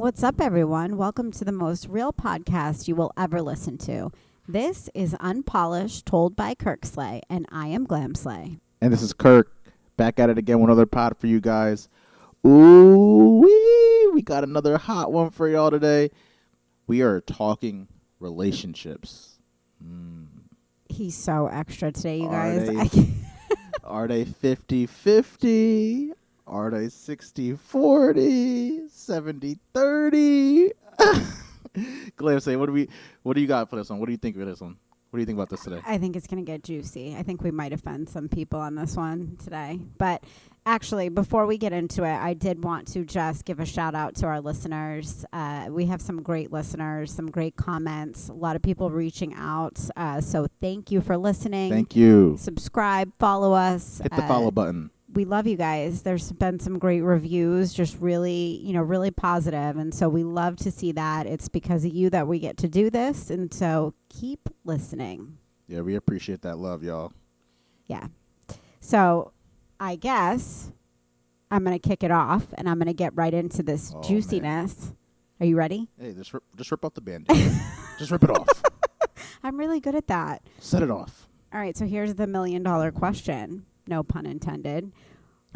What's up, everyone? Welcome to the most real podcast you will ever listen to. This is Unpolished, told by KirkSlay, and I am GlamSlay. And this is Kirk, back at it again with another pod for you guys. Ooh, we got another hot one for y'all today. We are talking relationships. He's so extra today, you Are guys. they- Are they 50-50? Are they 60-40? 70-30? GlamSlay, what do you got for this one? What do you think of this one? What do you think about this today? I think it's going to get juicy. I think we might offend some people on this one today. But actually, before we get into it, I did want to just give a shout out to our listeners. We have some great listeners, some great comments, a lot of people reaching out. So thank you for listening. Thank you. Subscribe, follow us. Hit the follow button. We love you guys. There's been some great reviews, just really, really positive. And so we love to see that. It's because of you that we get to do this. And so keep listening. Yeah, we appreciate that love, y'all. Yeah. So I guess I'm going to kick it off and I'm going to get right into this juiciness. Man. Are you ready? Hey, just rip off the Band-Aid. Just rip it off. I'm really good at that. Set it off. All right. So here's the $1 million question. No pun intended.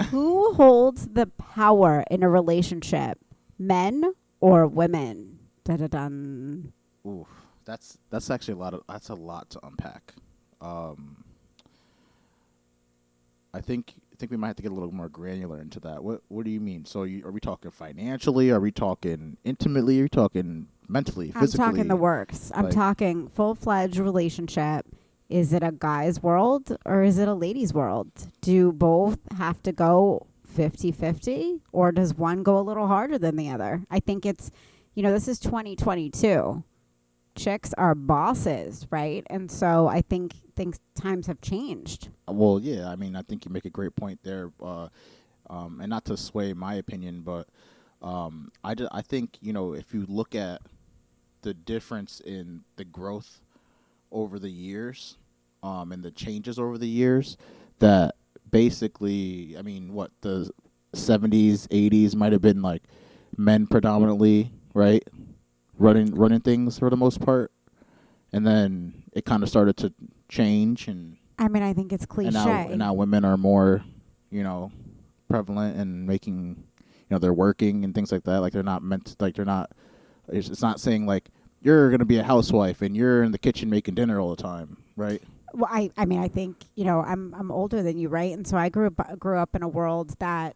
Who holds the power in a relationship, men or women? Da-da-dun. Ooh, that's actually a lot to unpack. I think we might have to get a little more granular into that. What do you mean? So are we talking financially? Are we talking intimately? Are we talking mentally, physically? I'm talking the works. I'm talking full-fledged relationship. Is it a guy's world or is it a lady's world? Do both have to go 50-50 or does one go a little harder than the other? I think it's, this is 2022. Chicks are bosses, right? And so I think times have changed. Well, yeah. I mean, I think you make a great point there. And not to sway my opinion, but I think, if you look at the difference in the growth over the years, and the changes over the years, that basically, I mean, what the 70s, 80s might have been like men predominantly, right, running things for the most part, and then it kind of started to change, and I mean, I think it's cliche. And now women are more, prevalent and making, they're working and things like that. Like they're not meant to, like they're not. It's not saying like, you're going to be a housewife and you're in the kitchen making dinner all the time, right? Well, I mean, I think, I'm older than you, right? And so I grew up in a world that,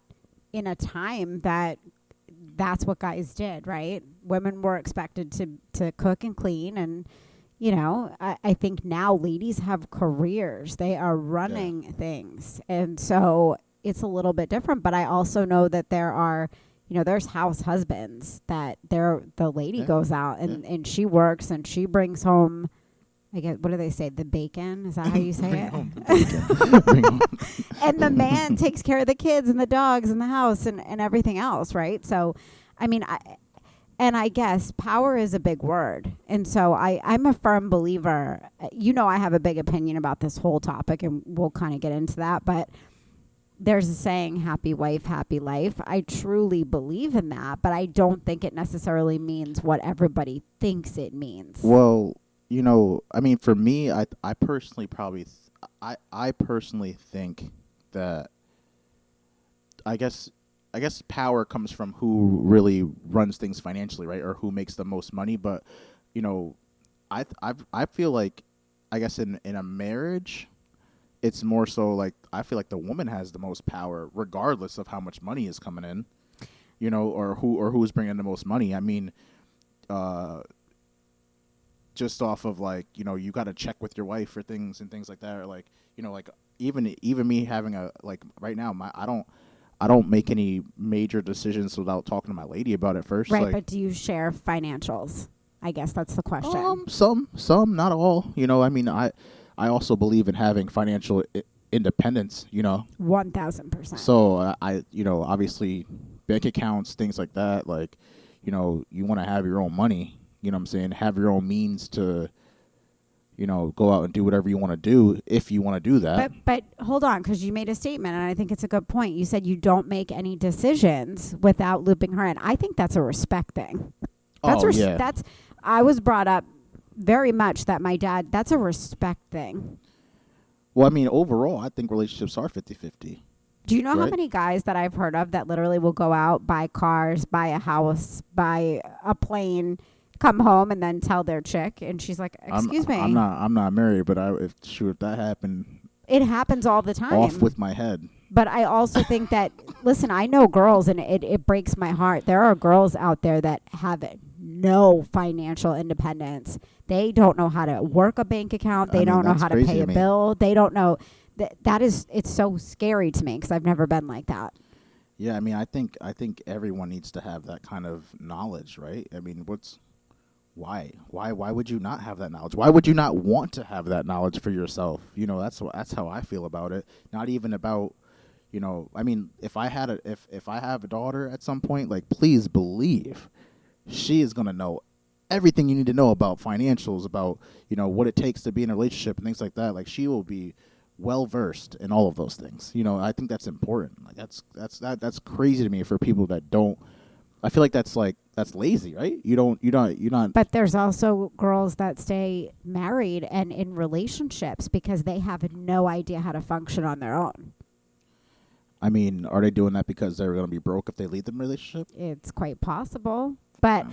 in a time that's what guys did, right? Women were expected to cook and clean. And, I think now ladies have careers. They are running things. And so it's a little bit different. But I also know that there are, there's house husbands that the lady goes out and she works and she brings home, I guess, what do they say? The bacon? Is that how you say it? And the man takes care of the kids and the dogs and the house and everything else, right? So, I mean, I guess power is a big word. And so I'm a firm believer. I have a big opinion about this whole topic and we'll kind of get into that. But there's a saying, happy wife, happy life. I truly believe in that, but I don't think it necessarily means what everybody thinks it means. Well, I mean, for me, I personally I personally think that I guess power comes from who really runs things financially, right? Or who makes the most money. But, I feel like, I guess in a marriage, it's more so like I feel like the woman has the most power regardless of how much money is coming in, or who's bringing the most money. I mean, just off of like, you got to check with your wife for things and things like that. Or like, like even me having right now, I don't make any major decisions without talking to my lady about it first. Right. But do you share financials? I guess that's the question. Some, not all, I mean, I also believe in having financial independence, 1,000%. So I obviously bank accounts, things like that. Like, you want to have your own money, you know what I'm saying? Have your own means to, go out and do whatever you want to do if you want to do that. But hold on, because you made a statement, and I think it's a good point. You said you don't make any decisions without looping her in. I think that's a respect thing. That's I was brought up very much that my dad, that's a respect thing. Well, I mean, overall, I think relationships are 50-50. Do you know how many guys that I've heard of that literally will go out, buy cars, buy a house, buy a plane, come home, and then tell their chick, and she's like, "Excuse me, I'm not married, but if that happened, it happens all the time. Off with my head." But I also think that, listen, I know girls, and it breaks my heart. There are girls out there that have no financial independence. They don't know how to work a bank account. They don't know how to pay a bill. They don't know. It's so scary to me because I've never been like that. Yeah, I mean, I think everyone needs to have that kind of knowledge, right? I mean, why would you not have that knowledge? Why would you not want to have that knowledge for yourself? That's how I feel about it. Not even about, I mean, if I have a daughter at some point, like, please believe she is going to know everything you need to know about financials, about, what it takes to be in a relationship and things like that. Like, she will be well versed in all of those things. I think that's important. Like, that's crazy to me for people that don't. I feel like that's lazy, right? You're not. But there's also girls that stay married and in relationships because they have no idea how to function on their own. I mean, are they doing that because they're going to be broke if they leave the relationship? It's quite possible. But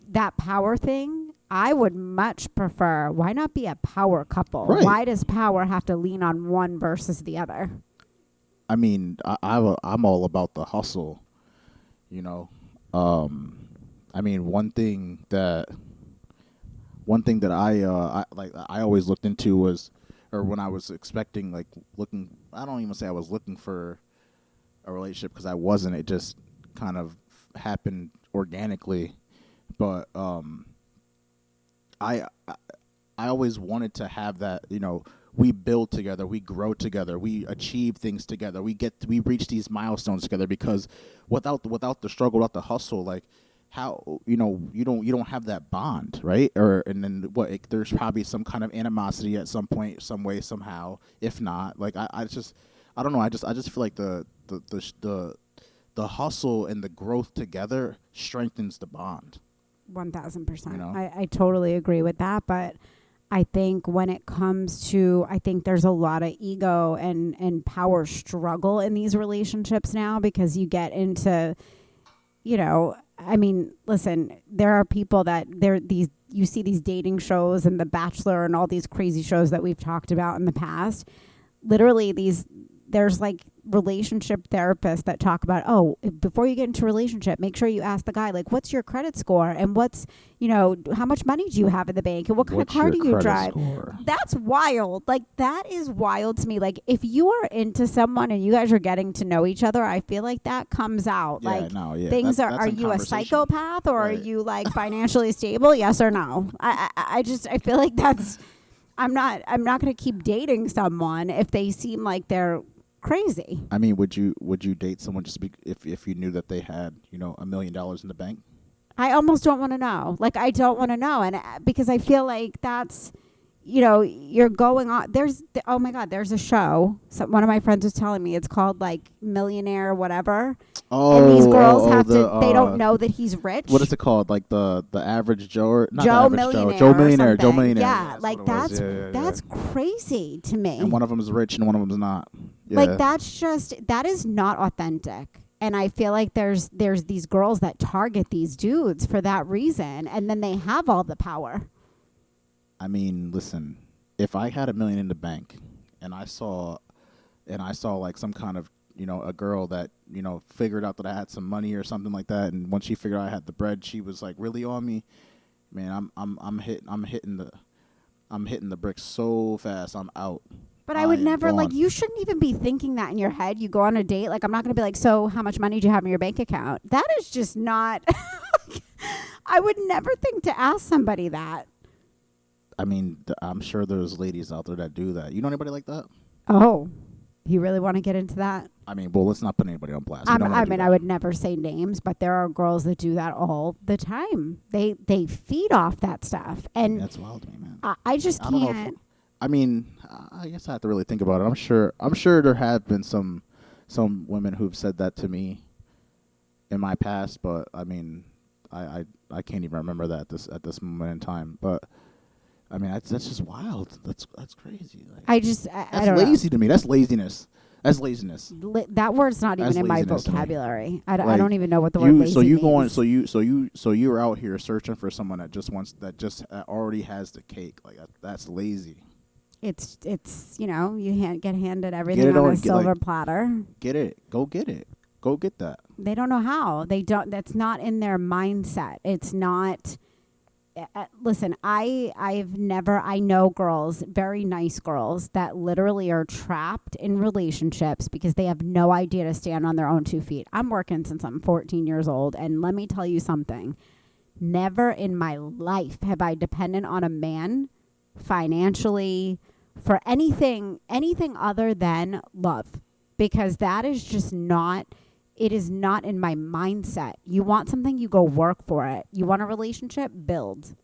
that power thing, I would much prefer. Why not be a power couple? Right. Why does power have to lean on one versus the other? I mean, I'm all about the hustle, I mean, one thing that I always looked into was, or when I was expecting, like, looking, I don't even say I was looking for a relationship because I wasn't. It just kind of happened organically. But I always wanted to have that, we build together, we grow together, we achieve things together, we reach these milestones together, because without the struggle, without the hustle, like, how, you don't have that bond, right? And then there's probably some kind of animosity at some point, some way, somehow. If not, like, I don't know. I just feel like the hustle and the growth together strengthens the bond. 1,000%. I totally agree with that, but I think when it comes to, I think there's a lot of ego and power struggle in these relationships now, because you get into, I mean, listen, there are people that you see these dating shows and The Bachelor and all these crazy shows that we've talked about in the past. Literally there's like relationship therapists that talk about, before you get into a relationship, make sure you ask the guy, like, what's your credit score, and what's, how much money do you have in the bank, and what kind of car do you drive? That's wild. Like, that is wild to me. Like, if you are into someone and you guys are getting to know each other, I feel like that comes out. Yeah, like, no, yeah. Things that's are you a psychopath, or right. are you, like, financially stable? Yes or no? I feel like that's, I'm not going to keep dating someone if they seem like they're crazy. I mean, would you date someone just if you knew that they had, $1 million in the bank? I almost don't want to know. Like, I don't want to know, and because I feel like that's, you're going on. Oh my God, there's a show. One of my friends was telling me, it's called, like, Millionaire whatever. Oh, and these girls they don't know that he's rich. What is it called? Like the average Joe, or not Joe the average Millionaire, Joe Millionaire. Yeah, like that's crazy to me. And one of them is rich and one of them is not. Yeah. Like, that is not authentic. And I feel like there's these girls that target these dudes for that reason, and then they have all the power. I mean, listen, if I had $1 million in the bank and I saw like some kind of, a girl that, figured out that I had some money or something like that, and once she figured out I had the bread, she was, like, really on me, man, I'm hitting the bricks so fast, I'm out. But I would never, like, you shouldn't even be thinking that in your head. You go on a date, like, I'm not going to be like, so how much money do you have in your bank account? That is just not, I would never think to ask somebody that. I mean, I'm sure there's ladies out there that do that. You know anybody like that? Oh, You really want to get into that? I mean, well, let's not put anybody on blast. We don't wanna I do mean, that. I would never say names, but there are girls that do that all the time. They feed off that stuff, and That's wild to me, man. I just I don't know if, can't. I mean, I guess I have to really think about it. I'm sure there have been some women who've said that to me in my past, but I mean, I can't even remember that at this moment in time. But I mean, that's just wild. That's crazy. Like, I that's don't lazy to me. That's laziness. That's laziness. know. That word's not That's even in my laziness to me. vocabulary. I Like, don't even know what the word lazy so you means. going so you're out here searching for someone that just already has the cake. Like that's lazy. It's you get handed everything it on on, a get, silver like- platter. Get it. Go get it. Go get that. They don't know how. They don't. That's not in their mindset. It's not. Listen, I know girls, very nice girls, that literally are trapped in relationships because they have no idea to stand on their own 2 feet. I'm working since I'm 14 years old, and let me tell you something. Never in my life have I depended on a man financially for anything other than love, because that is just not. It is not in my mindset. You want something, you go work for it. You want a relationship, build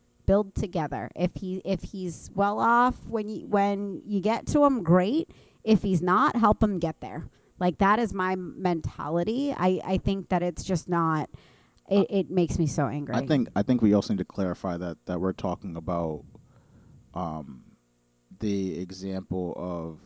together. If he's well off when you get to him, great. If he's not, help him get there. Like, that is my mentality. I think that it's just not. It makes me so angry. I think we also need to clarify that we're talking about the example of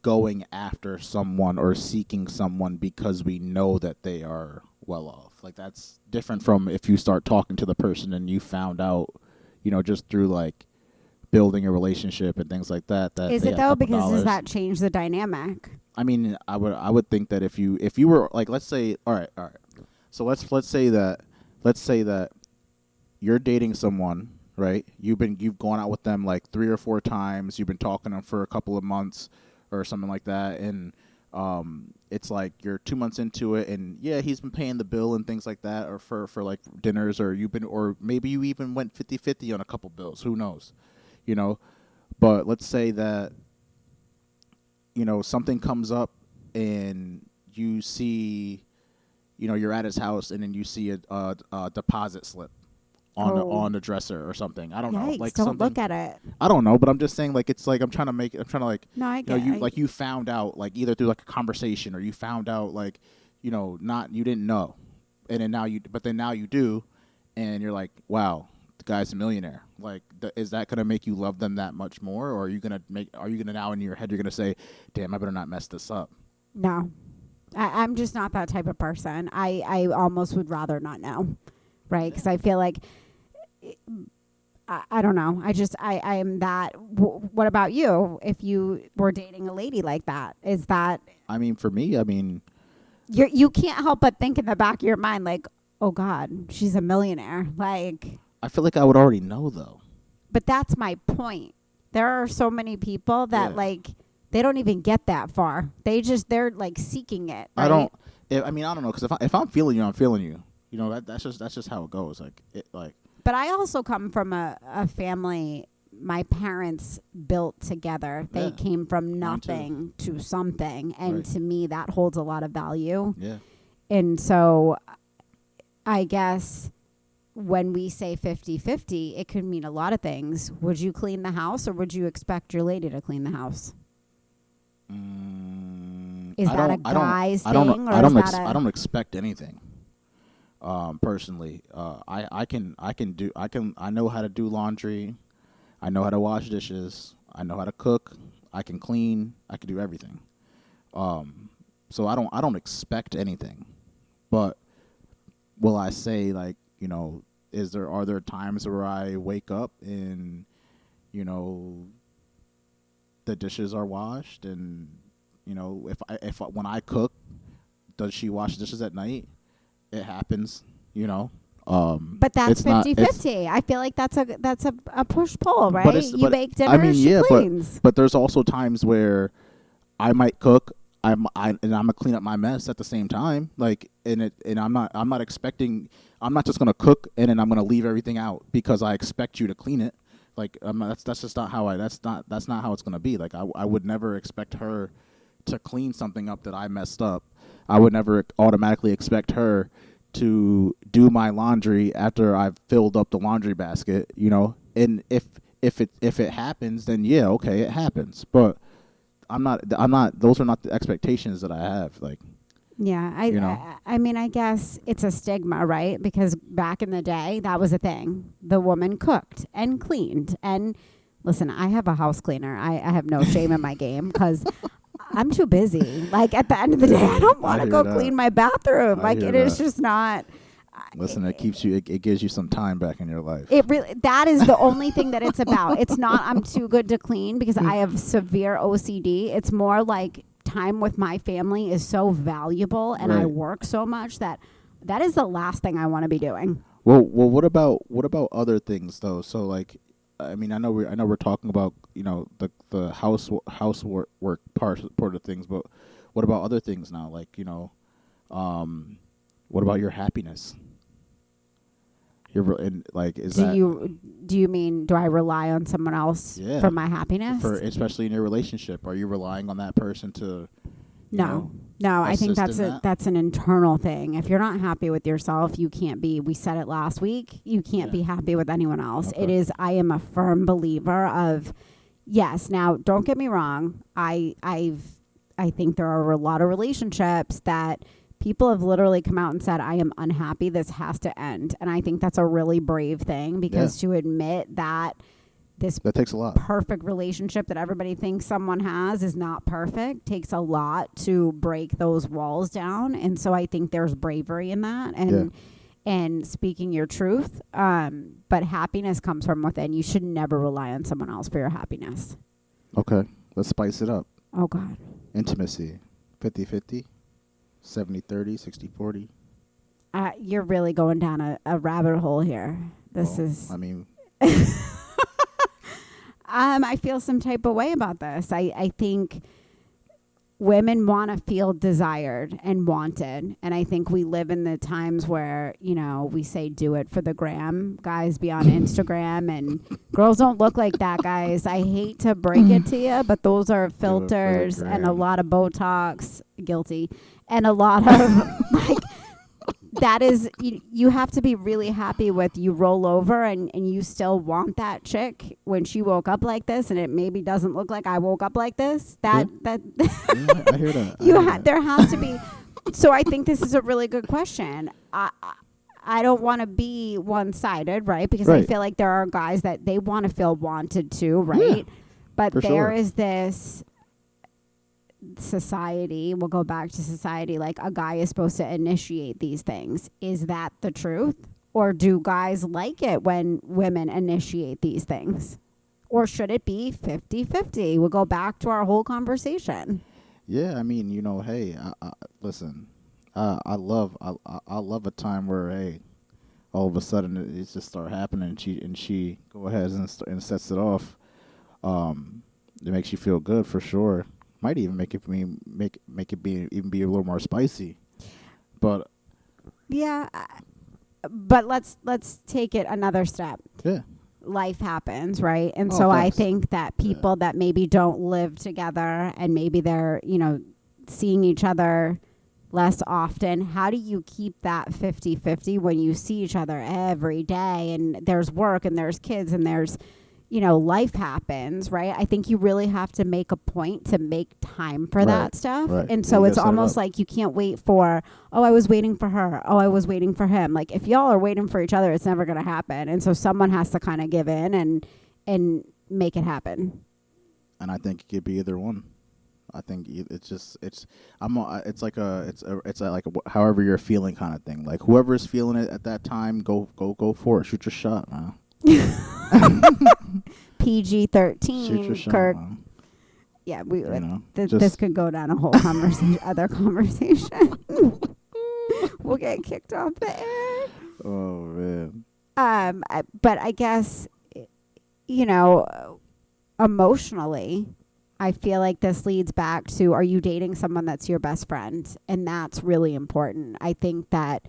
going after someone or seeking someone because we know that they are well off. Like, that's different from if you start talking to the person and you found out, just through like building a relationship and things like that. That is they it have a though? couple Because does dollars. that change the dynamic? I mean, I would think that if you were like, let's say, all right. So let's say that you're dating someone, right? You've gone out with them like 3 or 4 times. You've been talking to them for a couple of months or something like that, and it's like you're 2 months into it, and yeah, he's been paying the bill and things like that, or for like dinners, or maybe you even went 50-50 on a couple bills. Who knows, But let's say that something comes up, and you see, you're at his house, and then you see a deposit slip on the dresser or something. I don't know. Yikes, Like, don't something, look at it. I don't know, but I'm just saying, like, it's like I'm trying to like, No, I get it. you found out, like, either through like a conversation, or you found out, like, not, you didn't know, and then now you do, and you're like, wow, the guy's a millionaire. Like, is that gonna make you love them that much more, or are you gonna now in your head you're gonna say, damn, I better not mess this up? No, I'm just not that type of person. I almost would rather not know, right? Because I feel like, I don't know. I am that. What about you? If you were dating a lady like that, is that? I mean, for me, You can't help but think in the back of your mind, like, oh God, she's a millionaire. Like, I feel like I would already know, though. but that's my point. There are so many people that Yeah. like, they don't even get that far. They're like seeking it. Right? I don't know, because if I'm feeling you, I'm feeling you. That's just how it goes. Like. But I also come from a family. My parents built together. They Yeah. came from Mine too. nothing to something. And Right. to me, that holds a lot of value. Yeah. And so I guess when we say 50-50, it could mean a lot of things. Would you clean the house, or would you expect your lady to clean the house? Is that a guy's thing, or is that I don't expect anything. Personally, I know how to do laundry. I know how to wash dishes. I know how to cook. I can clean. I can do everything. So I don't expect anything. But will I say, like, are there times where I wake up and, the dishes are washed, and, if when I cook, does she wash dishes at night? It happens, But that's it's not- 50-50. I feel like that's a push-pull, right? But You make dinner, she cleans. but there's also times where I might cook, and I'm gonna clean up my mess at the same time. Like, and I'm not expecting. I'm not just gonna cook and then I'm gonna leave everything out because I expect you to clean it. Like, that's just not how that's not how it's gonna be. Like, I would never expect her to clean something up that I messed up, I would never automatically expect her to do my laundry after I've filled up the laundry basket, you know. And if it happens, then yeah, okay, it happens. But I'm not. Those are not the expectations that I have. Like, Yeah, you know. I mean, I guess it's a stigma, right? Because back in the day, that was a thing. The woman cooked and cleaned. And listen, I have a house cleaner. I have no shame in my game because I'm too busy. Like, at the end of the day, I don't want to go clean my bathroom. Like, it is just not. Listen, it keeps you. It gives you some time back in your life. It really, that is the only thing that it's about. It's not I'm too good to clean because I have severe OCD. It's more like time with my family is so valuable, and I work so much that is the last thing I want to be doing. Well, what about other things though? So like, I mean, I know we're talking about, you know, the housework part of things, but what about other things now? Like, you know, what about your happiness? Do you mean, do I rely on someone else for my happiness? Especially in your relationship, are you relying on that person to? No, I think that's an internal thing. If you're not happy with yourself, you can't be. We said it last week. You can't be happy with anyone else. Okay. I am a firm believer of, yes. Now, don't get me wrong. I think there are a lot of relationships that people have literally come out and said, I am unhappy. This has to end. And I think that's a really brave thing, because to admit that that takes a lot. Perfect relationship that everybody thinks someone has is not perfect takes a lot to break those walls down. And so I think there's bravery in that and speaking your truth. But happiness comes from within. You should never rely on someone else for your happiness. Okay. Let's spice it up. Oh, God. Intimacy. 50-50. 70-30, 60-40. You're really going down a rabbit hole here. I mean, I feel some type of way about this. I think women want to feel desired and wanted. And I think we live in the times where, you know, we say do it for the gram. Guys be on Instagram, and girls don't look like that, guys. I hate to break it to you, but those are filters and a lot of Botox. Guilty. And a lot of like, that is, you have to be really happy with, you roll over and you still want that chick when she woke up like this, and it maybe doesn't look like I woke up like this. I hear that. There has to be. So I think this is a really good question. I don't want to be one-sided, right? Because I feel like there are guys that they want to feel wanted too, right? Yeah, but there is this society, we'll go back to society, like a guy is supposed to initiate these things. Is that the truth? Or do guys like it when women initiate these things? Or should it be 50-50? We'll go back to our whole conversation. Yeah, I mean, you know, hey, listen, I love a time where, hey, all of a sudden it just start happening, and she go ahead and sets it off. It makes you feel good for sure. Might even make it be a little more spicy, but yeah. But let's take it another step. Yeah, life happens, right? And so I think that people that maybe don't live together and maybe they're, you know, seeing each other less often, how do you keep that 50-50 when you see each other every day and there's work and there's kids and there's, you know, life happens, right? I think you really have to make a point to make time for that stuff. Right. And so it's almost like you can't wait for, oh, I was waiting for her. Oh, I was waiting for him. Like, if y'all are waiting for each other, it's never going to happen. And so someone has to kind of give in and make it happen. And I think it could be either one. I think it's like however you're feeling kind of thing. Like, whoever's feeling it at that time, go for it. Shoot your shot, man. PG-13, Kirk. Yeah, we this could go down a whole other conversation. We'll get kicked off the air. Oh man. But I guess, you know, emotionally, I feel like this leads back to, are you dating someone that's your best friend? And that's really important. I think that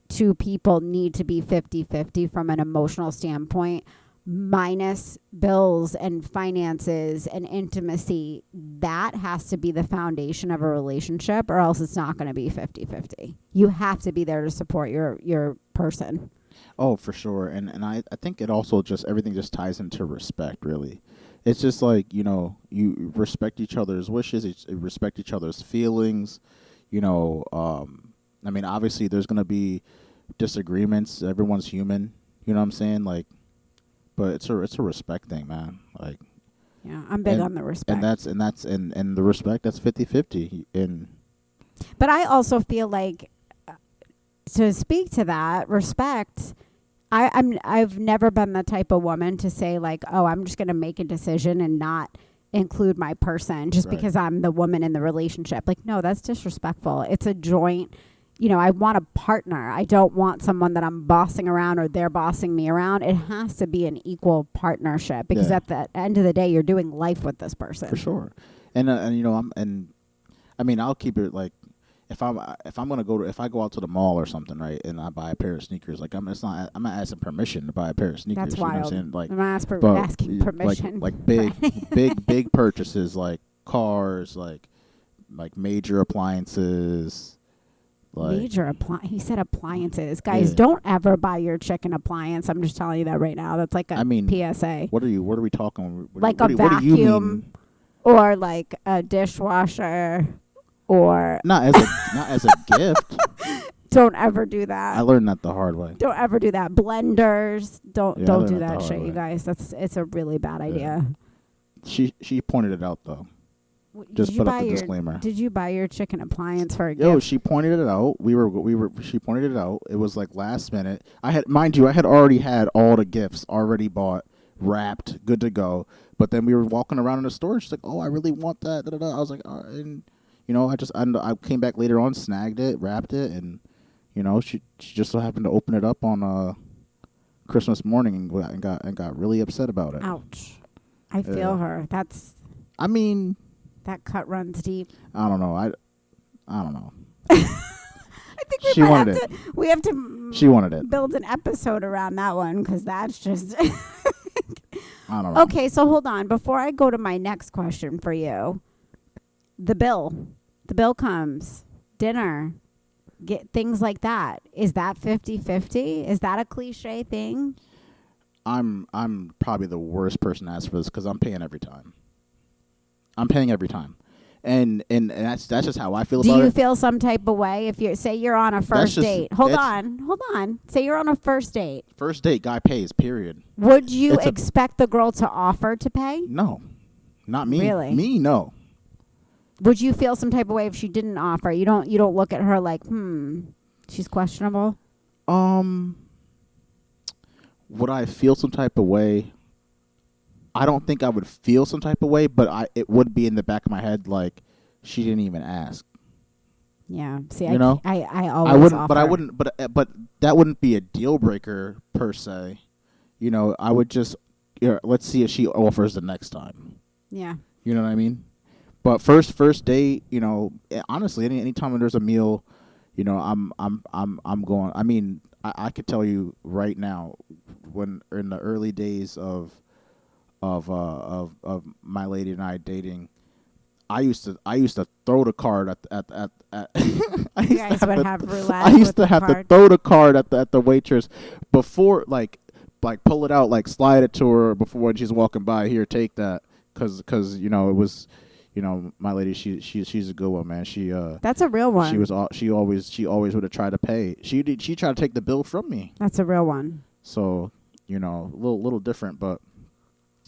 two people need to be 50-50 from an emotional standpoint. minus bills and finances and intimacy, that has to be the foundation of a relationship, or else it's not going to be 50-50. You have to be there to support your person. Oh, for sure. And I think it also just everything just ties into respect, really. It's just like, you respect each other's wishes, respect each other's feelings, I mean, obviously there's going to be disagreements. Everyone's human, you know what I'm saying? Like, but it's a respect thing, man. Like, Yeah, I'm big on the respect. And the respect, that's 50-50. And but I also feel like, to speak to that respect, I've never been the type of woman to say like, oh, I'm just going to make a decision and not include my person just Right. because I'm the woman in the relationship. Like, no, that's disrespectful. It's a joint. I want a partner. I don't want someone that I'm bossing around or they're bossing me around. It has to be an equal partnership, because Yeah. at the end of the day, you're doing life with this person. for sure. And I mean, I'll keep it like, if I go out to the mall or something, right, and I buy a pair of sneakers, like I'm not asking permission to buy a pair of sneakers. That's you know wild. what I'm saying? Like, I'm not but asking permission. like big purchases, like cars, like major appliances, like Major he said appliances. Guys, Yeah. don't ever buy your chick an appliance. I'm just telling you that right now. That's like a I mean, PSA. What are we talking? Like what a what do you mean? vacuum or like a dishwasher, or Not as a gift. don't ever do I that. learned that the hard way. Don't ever do that. Blenders, don't Yeah, I don't learned do that the that hard shit, way. you guys. It's a really bad idea. She pointed it out though. Did Just you put buy up the your disclaimer. Did you buy your chicken appliance for a Yo, gift? she pointed it out. She pointed it out. It was like last minute. I had already had all the gifts already bought, wrapped, good to go. But then we were walking around in the store. She's like, "Oh, I really want that." Da, da, da. I was like, and I came back later on, snagged it, wrapped it, and she just so happened to open it up on Christmas morning and got really upset about it. Ouch. I feel Yeah. her. I mean, That cut runs deep. I don't know. I don't know. I think She wanted we have to She wanted it. build an episode around that one, because that's just I don't know. Okay, so hold on. Before I go to my next question for you, the bill comes, dinner, get things like that. Is that 50-50? Is that a cliche thing? I'm probably the worst person to ask for this because I'm paying every time. I'm paying every time, and that's just how I feel Do about you it. feel some type of way if you're on a first just- date? Hold that's- on. Say you're on a first date. First date, guy pays. Period. Would you It's a- expect the girl to offer to pay? No, not me. Really? Me, no. Would you feel some type of way if she didn't offer? You don't look at her like, she's questionable? Would I feel some type of way? I don't think I would feel some type of way, but it would be in the back of my head like she didn't even ask. Yeah. See, You know? I always I wouldn't, offer. but I wouldn't, but that wouldn't be a deal breaker per se. I would just, let's see if she offers the next time. Yeah. You know what I mean? But first date, honestly, any time there's a meal, I'm going. I mean, I could tell you right now, when in the early days of my lady and I dating, I used to throw the card at You guys would have roulette. I used with to the have to card. throw the card at the waitress before, like pull it out, like slide it to her before when she's walking by. Here, take that, cause it was, my lady, she's a good one, man. That's a real one. She always would have tried to pay. She tried to take the bill from me. That's a real one. So a little different, but.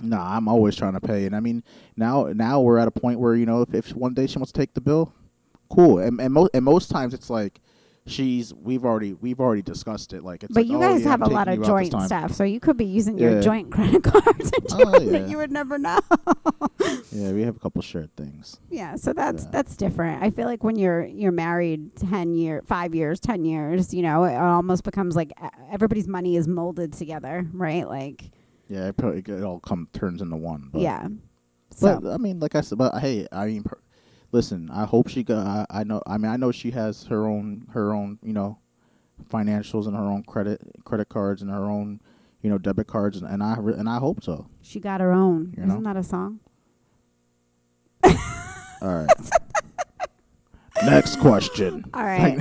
Nah, I'm always trying to pay, and I mean now we're at a point where if one day she wants to take the bill, cool. And most times it's like we've already discussed it. Like it's. But like, you oh, guys yeah, have I'm a lot taking of you out this joint time. stuff, so you could be using your Yeah. joint credit cards and Oh, doing it. yeah. You would never know. Yeah, we have a couple shared things. Yeah, so that's Yeah. that's different. I feel like when you're married 5 years, 10 years, it almost becomes like everybody's money is molded together, right? Like, Yeah, it all turns into one. But, yeah. So But I mean, like I said, but hey, I mean, listen. I hope she got. I know. I mean, I know she has her own financials and her own credit cards and her own debit cards, and I hope so. She got her own. You know? Isn't that a song? All right. Next question. All right.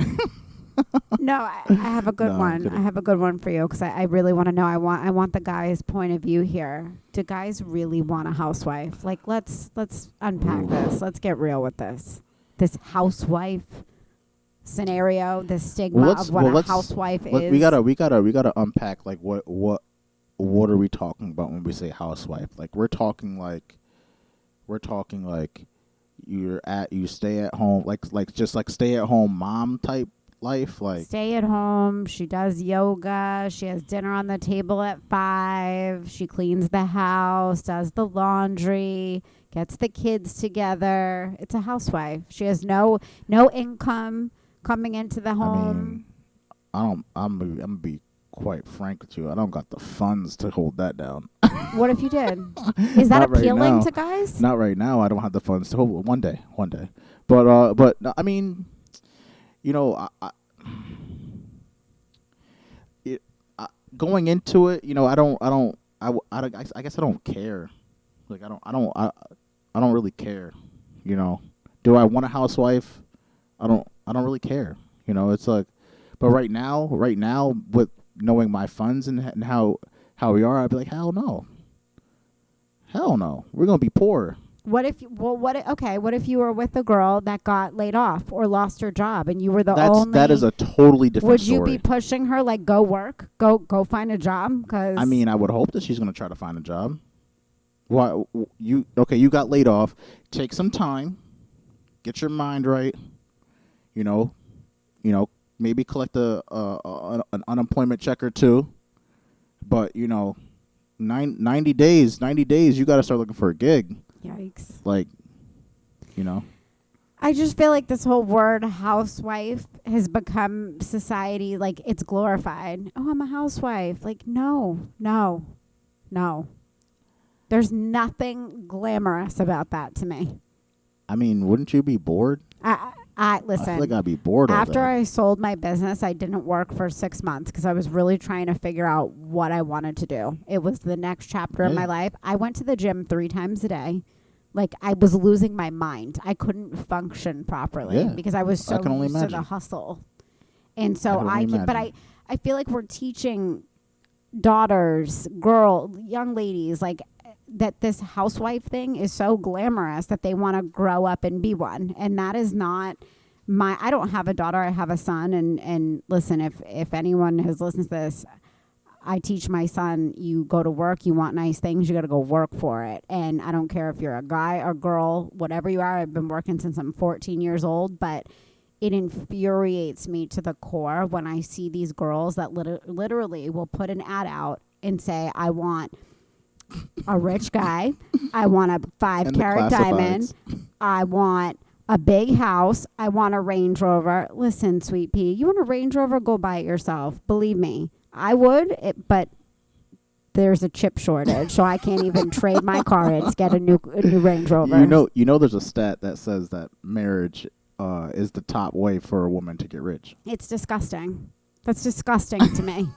No, I have a good No, I'm one. kidding. I have a good one for you because I really want to know. I want the guy's point of view here. Do guys really want a housewife? Like, let's unpack this. Let's get real with this. This housewife scenario, the stigma of what a housewife is. We gotta unpack like what are we talking about when we say housewife? Like we're talking like you stay at home like just like stay at home mom type life, like stay at home. She does yoga. She has dinner on the table at 5. She cleans the house, does the laundry, gets the kids together. It's a housewife. She has no income coming into the home. I mean, I'm gonna be quite frank with you. I don't got the funds to hold that down. What if you did? Is that Not right appealing now. to guys? Not right now. I don't have the funds to hold. One day. But I mean, going into it, I guess I don't care. Like I don't really care. Do I want a housewife? I don't really care. It's like, but right now with knowing my funds and how we are, I'd be like, hell no, we're gonna be poor. What if you were with a girl that got laid off or lost her job and you were that is a totally different story. Would you be pushing her like go work, go find a job? Cause I mean, I would hope that she's gonna try to find a job. Why you got laid off? Take some time, get your mind right. Maybe collect an unemployment check or two. But 90 days, you got to start looking for a gig. Yikes. Like, I just feel like this whole word housewife has become society, like it's glorified. Oh, I'm a housewife. Like, no. There's nothing glamorous about that to me. I mean, wouldn't you be bored? I listen. I feel like I'd be bored. After I sold my business, I didn't work for 6 months because I was really trying to figure out what I wanted to do. It was the next chapter of my life. I went to the gym 3 times a day. Like I was losing my mind. I couldn't function properly because I was so used to the hustle. And so I feel like we're teaching daughters, young ladies, like that this housewife thing is so glamorous that they want to grow up and be one. And that is not I don't have a daughter, I have a son. And listen, if anyone has listened to this, I teach my son, you go to work, you want nice things, you got to go work for it. And I don't care if you're a guy or girl, whatever you are. I've been working since I'm 14 years old, but it infuriates me to the core when I see these girls that literally will put an ad out and say, I want a rich guy, I want a 5-carat diamond, I want a big house, I want a Range Rover. Listen, sweet pea, you want a Range Rover? Go buy it yourself. Believe me, I would, but there's a chip shortage, so I can't even trade my car in to get a new Range Rover. There's a stat that says that marriage is the top way for a woman to get rich. It's disgusting. That's disgusting to me.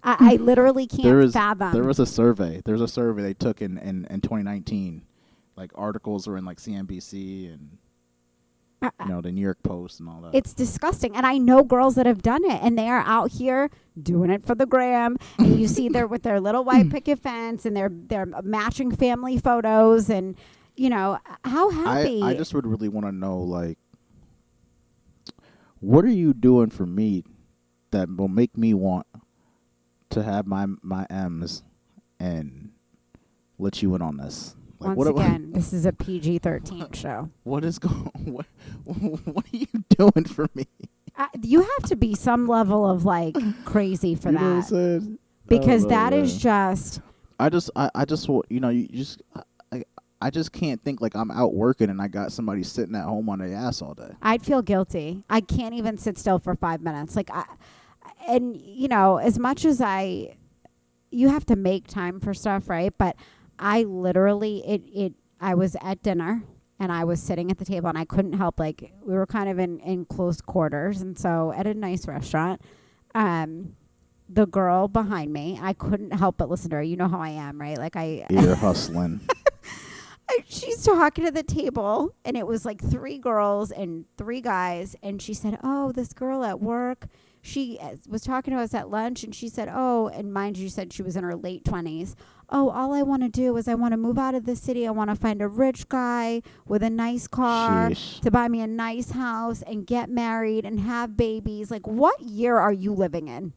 I literally can't fathom. There was a survey. There's a survey they took in 2019. Like articles were in like CNBC and the New York Post and all that. It's disgusting. And I know girls that have done it and they are out here doing it for the gram. And you see they're with their little white picket fence and they're matching family photos and how happy. I just would really want to know, like, what are you doing for me that will make me want to have my M's and let you in on this? Like, Once again, this is a PG-13 show. What is what are you doing for me? You have to be some level of like crazy for that. Know what I'm saying? Because that is just. I just I just can't think like I'm out working and I got somebody sitting at home on their ass all day. I'd feel guilty. I can't even sit still for 5 minutes. Like as much as you have to make time for stuff, right? But I literally, I was at dinner and I was sitting at the table and I couldn't help, like, we were kind of in close quarters. And so at a nice restaurant, the girl behind me, I couldn't help but listen to her. You know how I am, right? Like Ear hustling. she's talking to the table, and it was like 3 girls and 3 guys, and she said, "Oh, this girl at work, she was talking to us at lunch, and she said, oh, and mind you, said she was in her late 20s. Oh, all I want to do is I want to move out of the city. I want to find a rich guy with a nice car Sheesh. to buy me a nice house and get married and have babies." Like, what year are you living in?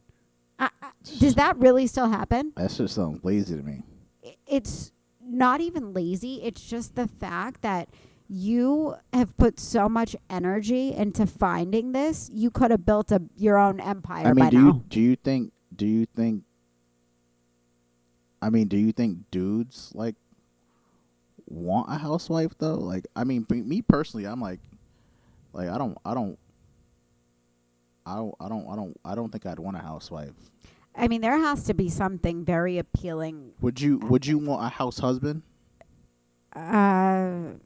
Does that really still happen? That just sounds lazy to me. It's not even lazy. It's just the fact that you have put so much energy into finding this. You could have built your own empire. I mean, by now. do you think do you think dudes like want a housewife though? Like, I mean, me personally, I'm like I don't think I'd want a housewife. I mean, there has to be something very appealing. Would you want a house husband? No.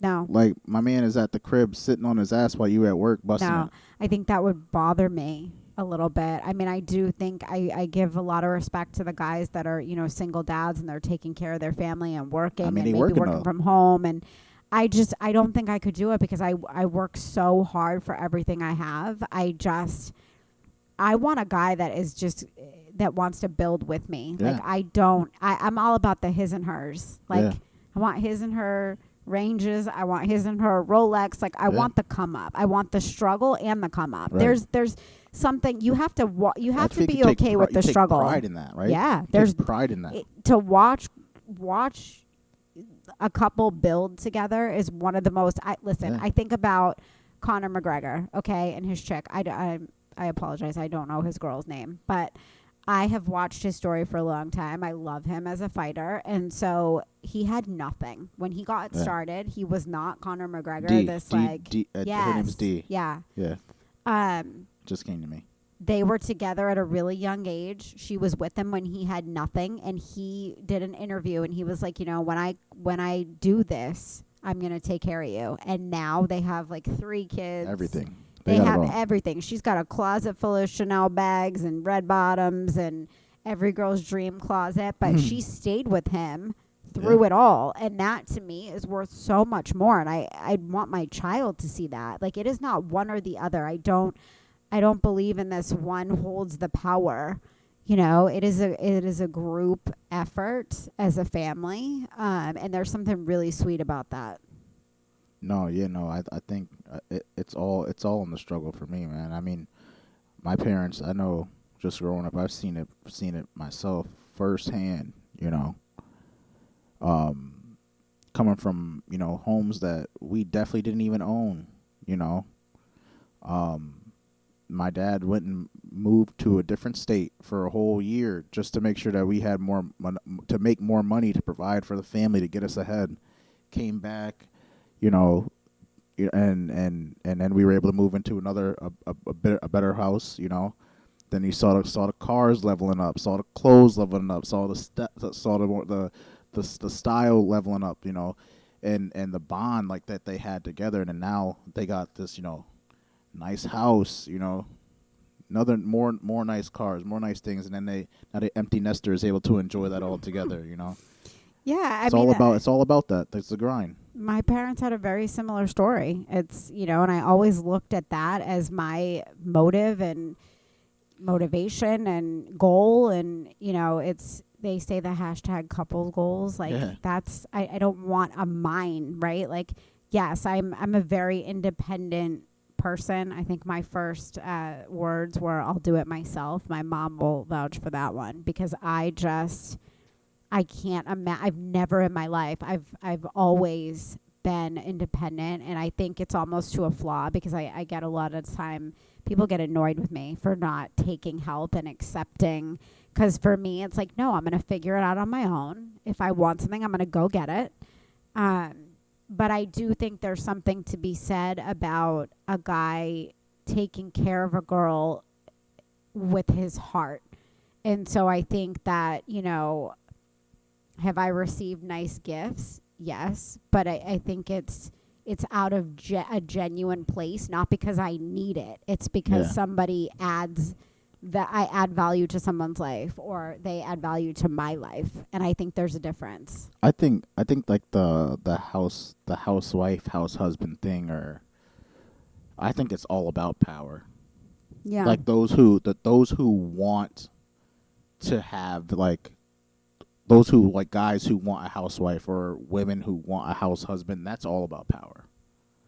Like, my man is at the crib sitting on his ass while you at work busting No, it. I think that would bother me a little bit. I mean, I do think I give a lot of respect to the guys that are, single dads and they're taking care of their family and working and maybe working from home. And I don't think I could do it because I work so hard for everything I have. I want a guy that wants to build with me. Yeah. Like, I'm all about the his and hers. Like, yeah. I want his and her ranges. I want his and her Rolex. Like, I want the come up. I want the struggle and the come up. Right. There's something you have to be okay with the struggle. There's pride in that, right? Yeah, there's pride in that. To watch a couple build together is one of the most. I think about Conor McGregor, okay, and his chick. I apologize. I don't know his girl's name, but I have watched his story for a long time. I love him as a fighter. And so he had nothing. When he got started, he was not Conor McGregor. Her name's D. Yeah. Yeah. Just came to me. They were together at a really young age. She was with him when he had nothing. And he did an interview and he was like, when I do this, I'm going to take care of you. And now they have like 3 kids. Everything. They have everything. She's got a closet full of Chanel bags and red bottoms and every girl's dream closet. But she stayed with him through it all. And that, to me, is worth so much more. And I want my child to see that. Like, it is not one or the other. I don't believe in this one holds the power. It is a group effort as a family. And there's something really sweet about that. No, I think it's all in the struggle for me, man. I mean, my parents, I know, just growing up, I've seen it myself firsthand. Coming from homes that we definitely didn't even own. My dad went and moved to a different state for a whole year just to make sure that we had to make more money to provide for the family to get us ahead. Came back. And then we were able to move into a better house. Then you saw the cars leveling up, saw the clothes leveling up, saw the style leveling up. And the bond like that they had together. And then now they got this nice house. Another more nice cars, more nice things. And then now the empty nester is able to enjoy that all together. Yeah, it's all about that. That's the grind. My parents had a very similar story. It's, and I always looked at that as my motive and motivation and goal. And, they say the hashtag couple goals. Like, that's, I don't want a mine, right? Like, yes, I'm a very independent person. I think my first words were, I'll do it myself. My mom will vouch for that one because I can't imagine. I've never in my life. I've always been independent, and I think it's almost to a flaw because I get a lot of time people get annoyed with me for not taking help and accepting. Because for me, it's like, no, I'm going to figure it out on my own. If I want something, I'm going to go get it. But I do think there's something to be said about a guy taking care of a girl with his heart. And so I think that, have I received nice gifts? Yes. But I think it's out of a genuine place, not because I need it. It's because somebody adds that I add value to someone's life or they add value to my life. And I think there's a difference. I think like the housewife, house husband thing, or I think it's all about power. Yeah. Like those who want to have like those who like guys who want a housewife or women who want a house husband, that's all about power.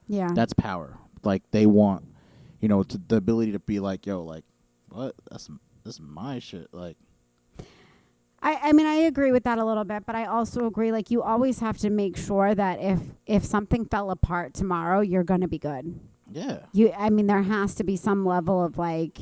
Yeah. That's power. Like they want, the ability to be like, yo, like, what? This is my shit. Like, I mean, I agree with that a little bit, but I also agree, like, you always have to make sure that if something fell apart tomorrow, you're going to be good. yeah. I mean, there has to be some level of, like,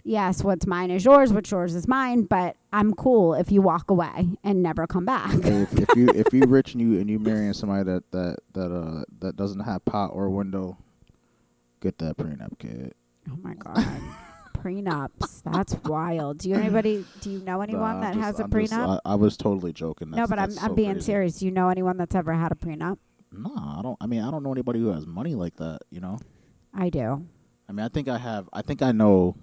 yes, what's mine is yours, what's yours is mine, but I'm cool if you walk away and never come back. Hey, if you rich and you marrying somebody that doesn't have pot or window, get that prenup, kid. Oh, my God. Prenups. That's wild. Do you know anyone that has a prenup? I was totally joking. No, but I'm so being crazy. serious. Do you know anyone that's ever had a prenup? No, I don't. I mean, I don't know anybody who has money like that. I do. I mean, I think I know.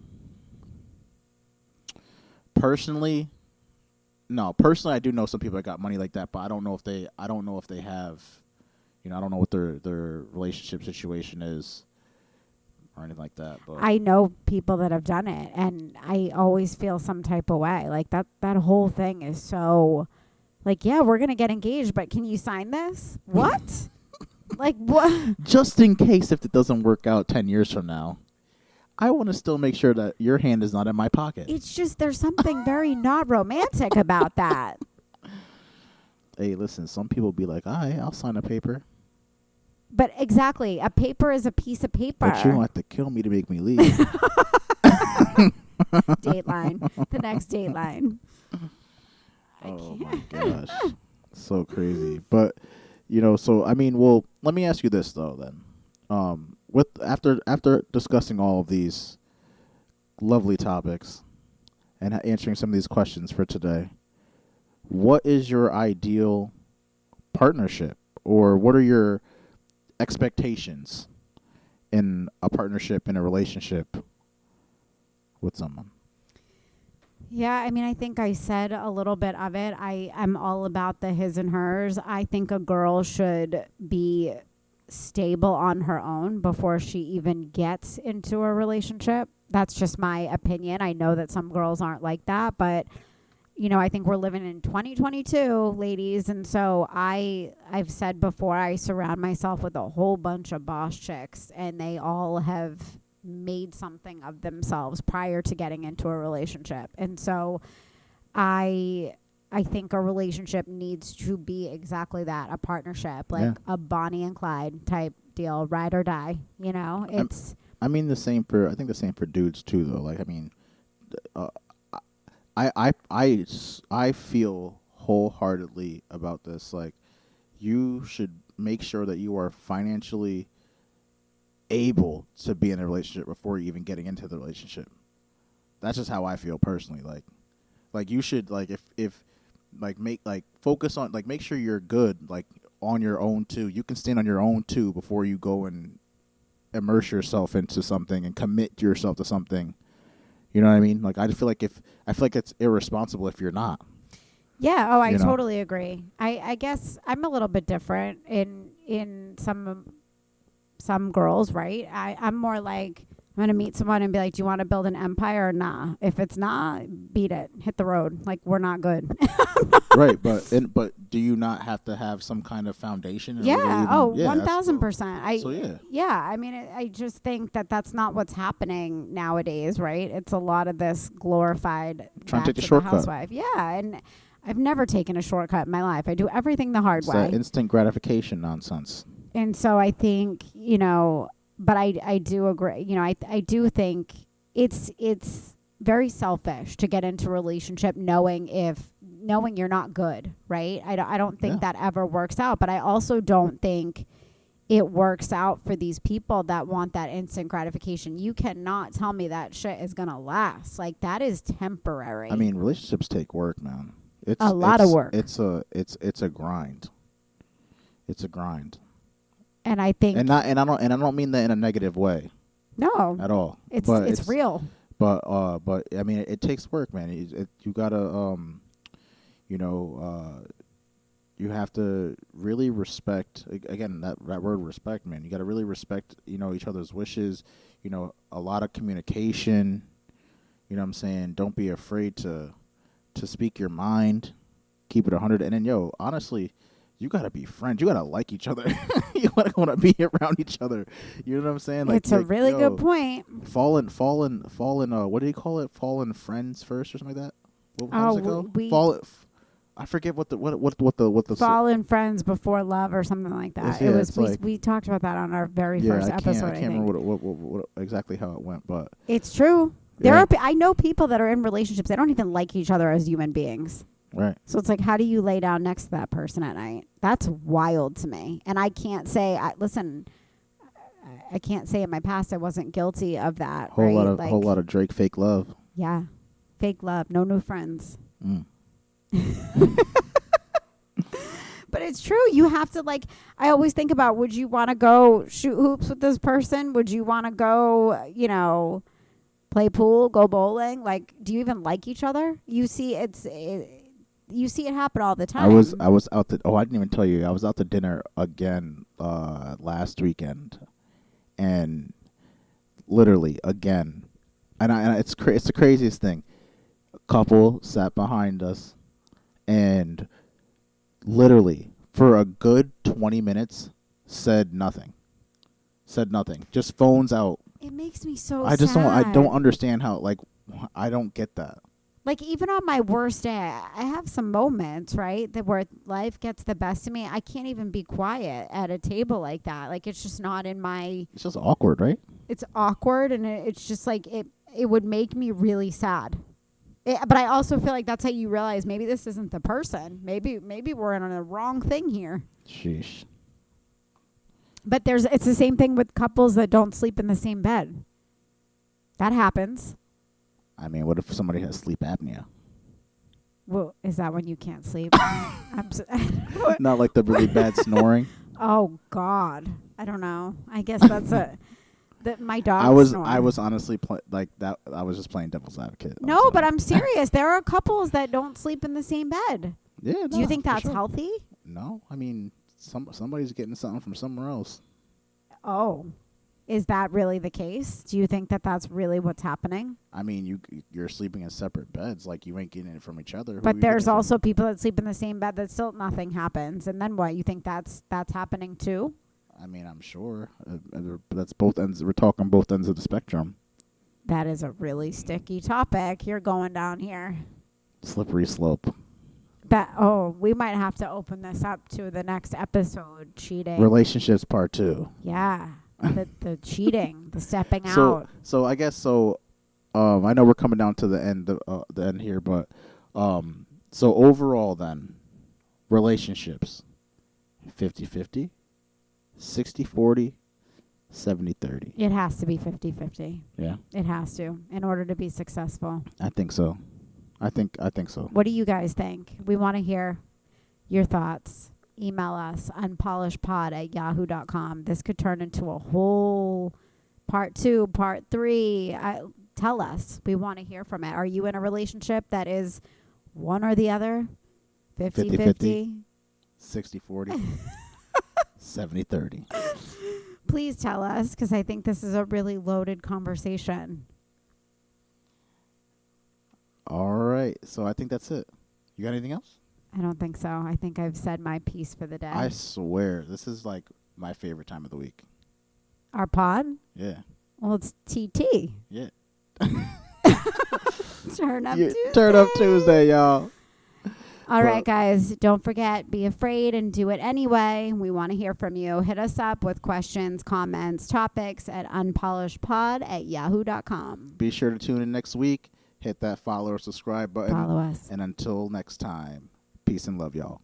Personally, no. Personally, I do know some people that got money like that, but I don't know if they. I don't know if they have. I don't know what their relationship situation is, or anything like that. But I know people that have done it, and I always feel some type of way. Like that whole thing is so, like, yeah, we're gonna get engaged, but can you sign this? What? Like what? just in case if it doesn't work out 10 years from now, I want to still make sure that your hand is not in my pocket. It's just there's something very not romantic about that. Hey, listen, some people be like, all right, I'll sign a paper. But exactly, a paper is a piece of paper. But you don't have to kill me to make me leave. Dateline. The next Dateline. Oh, my gosh. So crazy. But, so, I mean, well, let me ask you this, though, then. After discussing all of these lovely topics and answering some of these questions for today, what is your ideal partnership, or what are your expectations in a partnership, in a relationship with someone? Yeah, I mean, I think I said a little bit of it. I'm all about the his and hers. I think a girl should be stable on her own before she even gets into a relationship. That's just my opinion. I know that some girls aren't like that, but I think we're living in 2022, ladies, and so I've said before, I surround myself with a whole bunch of boss chicks, and they all have made something of themselves prior to getting into a relationship. And so I think a relationship needs to be exactly that, a partnership, like a Bonnie and Clyde type deal, ride or die. It's. I think the same for dudes too, though. Like, I mean, I feel wholeheartedly about this. Like, you should make sure that you are financially able to be in a relationship before you even getting into the relationship. That's just how I feel personally. Like you should, like, if focus on, like, make sure you're good, like, on your own too. You can stand on your own too before you go and immerse yourself into something and commit yourself to something. You know what I mean? Like, I feel like it's irresponsible if you're not. Yeah. Oh, I totally agree. I guess I'm a little bit different in some girls, right? I'm more like, I'm going to meet someone and be like, do you want to build an empire or nah? If it's not, beat it. Hit the road. Like, we're not good. Right. But do you not have to have some kind of foundation? Yeah. Oh, 1,000%. Yeah. I mean, I just think that that's not what's happening nowadays, right? It's a lot of this glorified trying to take the a shortcut. housewife. Yeah. And I've never taken a shortcut in my life. I do everything the hard It's way. that instant gratification nonsense. And so I think, but I do agree. I do think it's very selfish to get into a relationship knowing you're not good, right? I don't think that ever works out, but I also don't think it works out for these people that want that instant gratification. You cannot tell me that shit is going to last. Like, that is temporary. I mean, relationships take work, man. It's a lot of work. It's a grind. It's a grind. And I think, and I don't mean that in a negative way. No. At all. It's real. But I mean, it takes work, man. You gotta you know, you have to really respect, again, that word respect, man. You got to really respect, each other's wishes, a lot of communication, what I'm saying? Don't be afraid to speak your mind, keep it 100. And then, honestly, you got to be friends. You got to like each other. You want to be around each other. You know what I'm saying? It's a really good point. Fallen, what do you call it? Fallen friends first or something like that? How does it go? I forget what the fallen friends before love or something like that. Yeah, it was we talked about that on our very first episode. I can't remember what exactly how it went, but it's true. I know people that are in relationships, they don't even like each other as human beings. Right. So it's like, how do you lay down next to that person at night? That's wild to me. And I can't say, I can't say in my past I wasn't guilty of that. Whole lot of Drake fake love. Yeah, fake love. No new friends. But it's true. You have to, I always think about, would you want to go shoot hoops with this person? Would you want to go, play pool, go bowling? Do you even like each other? You see it happen all the time. I was out to, I didn't even tell you. I was out to dinner again last weekend, and literally again, and it's the craziest thing. A couple sat behind us, and literally for a good 20 minutes said nothing. Just phones out. It makes me so sad. I don't understand how, I don't get that. Even on my worst day, I have some moments, right, where life gets the best of me. I can't even be quiet at a table like that. It's just not in my... It's just awkward, right? It's awkward, and it's just it would make me really sad. But I also feel like that's how you realize maybe this isn't the person. Maybe we're on a wrong thing here. Sheesh. But it's the same thing with couples that don't sleep in the same bed. That happens. I mean, what if somebody has sleep apnea? Well, is that when you can't sleep? Not like the really bad snoring. Oh God, I don't know. I guess that's my dog. I was honestly that. I was just playing devil's advocate. No, but I'm serious. There are couples that don't sleep in the same bed. Yeah. Do you think that's healthy? No, I mean somebody's getting something from somewhere else. Oh, is that really the case? Do you think that that's really what's happening? I mean, you're sleeping in separate beds, you ain't getting it from each other. But there's also people that sleep in the same bed that still nothing happens, and then what? You think that's happening too? I mean, I'm sure. That's both ends. We're talking both ends of the spectrum. That is a really sticky topic. You're going down here. Slippery slope. We might have to open this up to the next episode. Cheating. Relationships part 2. Yeah. The cheating, the stepping out. So I guess so. I know we're coming down to the end here, but so overall then, relationships, 50-50, 60-40, 70-30. It has to be 50-50. Yeah. It has to, in order to be successful. I think so. I think so. What do you guys think? We want to hear your thoughts. Email us, unpolishedpod@yahoo.com. This could turn into a whole part 2, part 3. Tell us. We want to hear from it. Are you in a relationship that is one or the other? 50-50? 60-40? 70-30? Please tell us, because I think this is a really loaded conversation. All right. So I think that's it. You got anything else? I don't think so. I think I've said my piece for the day. I swear, this is my favorite time of the week. Our pod? Yeah. Well, it's TT. Yeah. Turn up Tuesday. Turn up Tuesday, y'all. All right, guys. Don't forget, be afraid and do it anyway. We want to hear from you. Hit us up with questions, comments, topics at unpolishedpod@yahoo.com. Be sure to tune in next week. Hit that follow or subscribe button. Follow us. And until next time, peace and love, y'all.